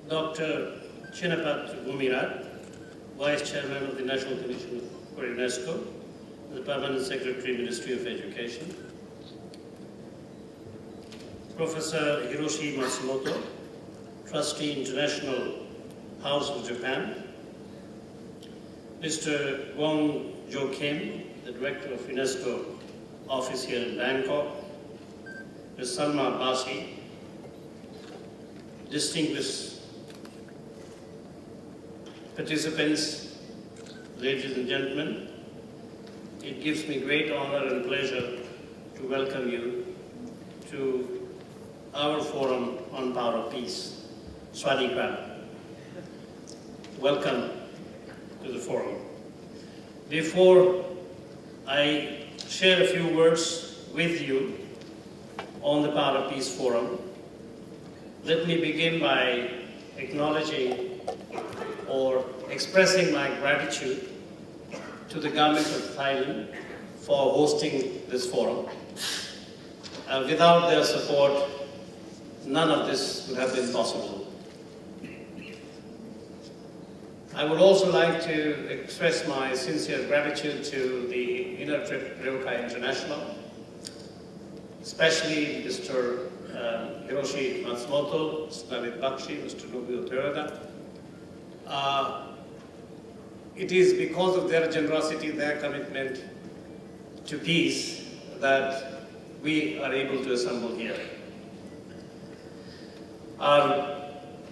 Dr. Chinapat Gumirat, Vice Chairman of the National Commission for UNESCO, the Permanent Secretary, Ministry of Education. Professor Hiroshi Matsumoto, Trustee, International House of Japan. Mr. Wong Jo Kim, the Director of UNESCO Office here in Bangkok. Ms. Salma Basi, distinguished participants, ladies and gentlemen, it gives me great honor and pleasure to welcome you to our forum on Power of Peace. Swadi Kram. Welcome to the forum. Before I share a few words with you on the Power of Peace Forum, let me begin by acknowledging or expressing my gratitude to the government of Thailand for hosting this forum. Without their support, none of this would have been possible. I would also like to express my sincere gratitude to the Inner Trip Ryokai International, especially Mr. Hiroshi Matsumoto, Mr. Navid Bakshi, Mr. Nobuo Terada. It is because of their generosity, their commitment to peace, that we are able to assemble here. Our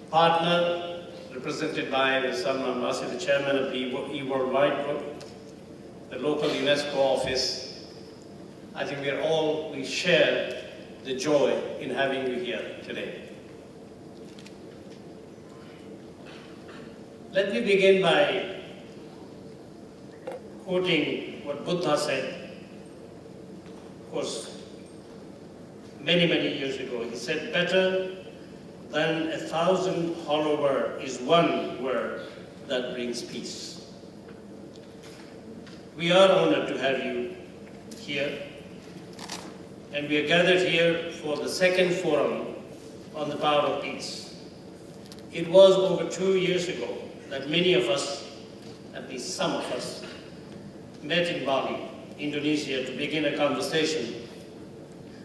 partner, represented by Ms. Salman Basi, the chairman of the E-Worldwide Group, the local UNESCO office, I think we share the joy in having you here today. Let me begin by quoting what Buddha said, of course, many, many years ago. He said, "Better than 1,000 hollow words is one word that brings peace." We are honored to have you here, and we are gathered here for the second forum on the Power of Peace. It was over 2 years ago that many of us, at least some of us, met in Bali, Indonesia, to begin a conversation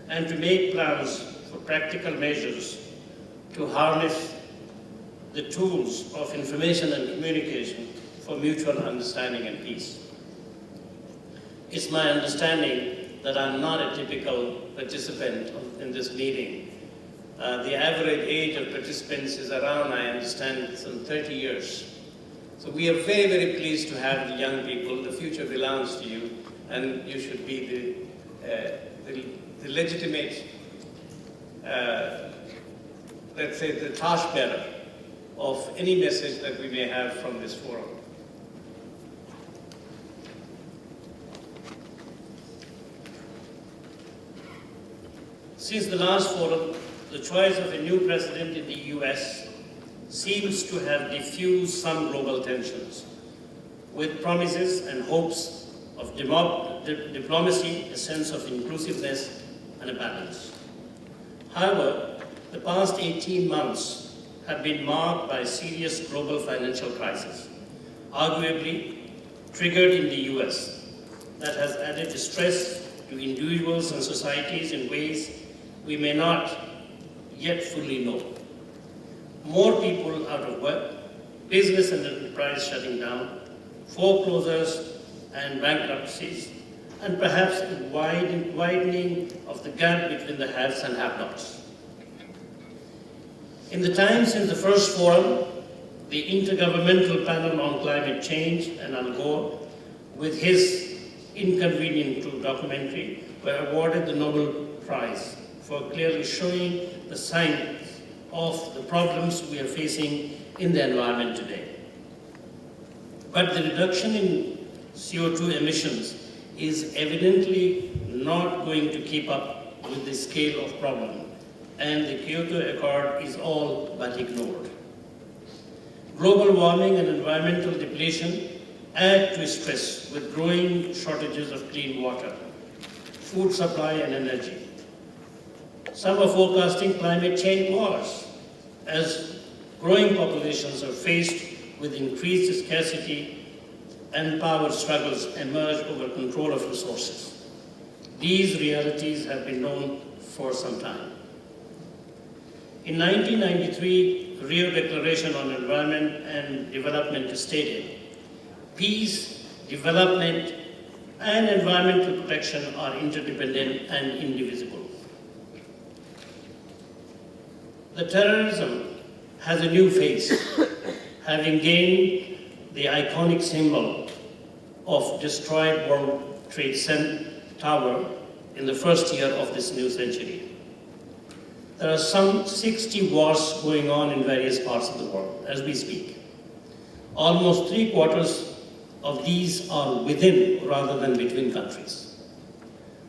and to make plans for practical measures to harness the tools of information and communication for mutual understanding and peace. It's my understanding that I'm not a typical participant in this meeting. The average age of participants is around, I understand, some 30 years. So we are very, very pleased to have the young people. The future belongs to you, and you should be the legitimate, let's say, the torchbearer of any message that we may have from this forum. Since the last forum, the choice of a new president in the US seems to have diffused some global tensions, with promises and hopes of diplomacy, a sense of inclusiveness, and a balance. However, the past 18 months have been marked by a serious global financial crisis, arguably triggered in the US, that has added distress to individuals and societies in ways we may not yet fully know. More people out of work, business and enterprise shutting down, foreclosures and bankruptcies, and perhaps a widening of the gap between the haves and have-nots. In the time since the first forum, the Intergovernmental Panel on Climate Change and Al Gore, with his Inconvenient documentary, were awarded the Nobel Prize for clearly showing the signs of the problems we are facing in the environment today. But the reduction in CO2 emissions is evidently not going to keep up with the scale of problem, and the Kyoto Accord is all but ignored. Global warming and environmental depletion add to stress with growing shortages of clean water, food supply and energy. Some are forecasting climate change wars as growing populations are faced with increased scarcity and power struggles emerge over control of resources. These realities have been known for some time. In 1993, Rio Declaration on Environment and Development stated, peace, development, and environmental protection are interdependent and indivisible. The terrorism has a new face, having gained the iconic symbol of destroyed World Trade Center Tower in the first year of this new century. There are some 60 wars going on in various parts of the world as we speak. Almost 3/4 of these are within rather than between countries.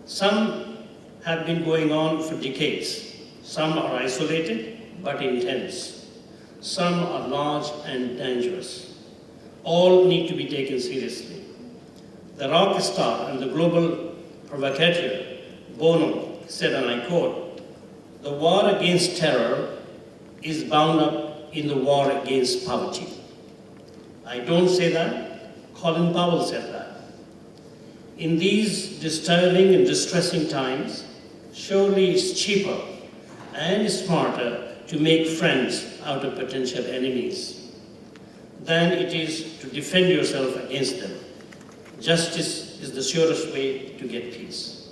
Some have been going on for decades. Some are isolated but intense. Some are large and dangerous. All need to be taken seriously. The rock star and the global provocateur, Bono, said, and I quote, "The war against terror is bound up in the war against poverty." I don't say that. Colin Powell said that. In these disturbing and distressing times, surely it's cheaper and smarter to make friends out of potential enemies than it is to defend yourself against them. Justice is the surest way to get peace.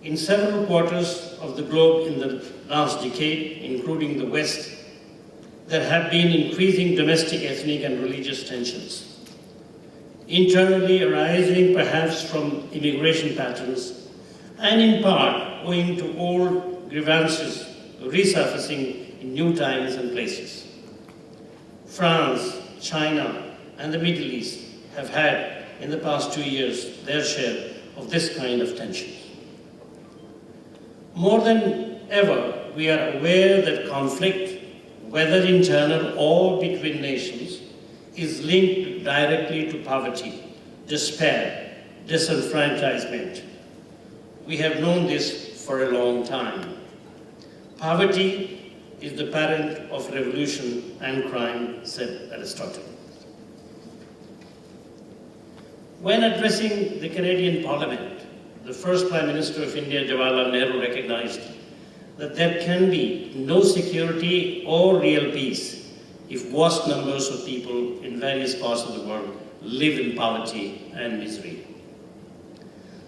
In several quarters of the globe in the last decade, including the West, there have been increasing domestic, ethnic, and religious tensions, internally arising perhaps from immigration patterns, and in part owing to old grievances resurfacing in new times and places. France, China, and the Middle East have had, in the past 2 years, their share of this kind of tension. More than ever, we are aware that conflict, whether internal or between nations, is linked directly to poverty, despair, disenfranchisement. We have known this for a long time. Poverty is the parent of revolution and crime, said Aristotle. When addressing the Canadian Parliament, the first Prime Minister of India, Jawaharlal Nehru, recognized that there can be no security or real peace if vast numbers of people in various parts of the world live in poverty and misery.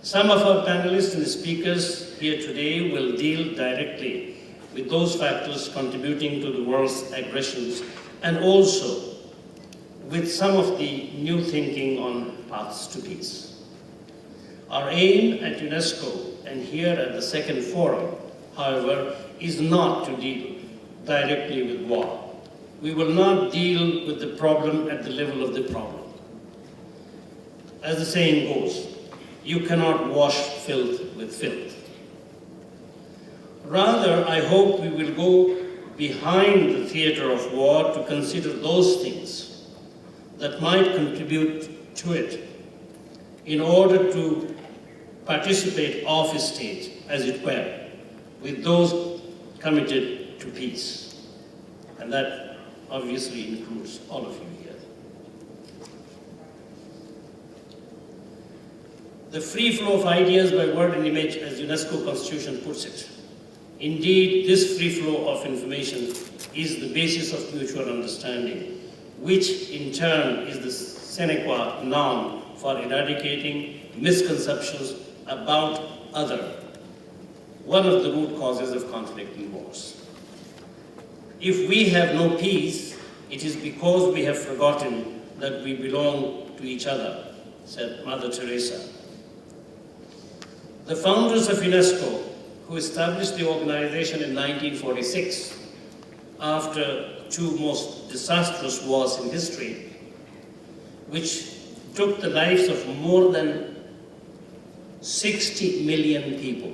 Some of our panelists and speakers here today will deal directly with those factors contributing to the world's aggressions and also with some of the new thinking on paths to peace. Our aim at UNESCO and here at the second forum, however, is not to deal directly with war. We will not deal with the problem at the level of the problem. As the saying goes, you cannot wash filth with filth. Rather, I hope we will go behind the theater of war to consider those things that might contribute to it in order to participate off stage, as it were, with those committed to peace. And that obviously includes all of you here. The free flow of ideas by word and image, as UNESCO Constitution puts it. Indeed, this free flow of information is the basis of mutual understanding, which in turn is the sine qua non for eradicating misconceptions about other, one of the root causes of conflict and wars. If we have no peace, it is because we have forgotten that we belong to each other, said Mother Teresa. The founders of UNESCO, who established the organization in 1946, after two most disastrous wars in history, which took the lives of more than 60 million people,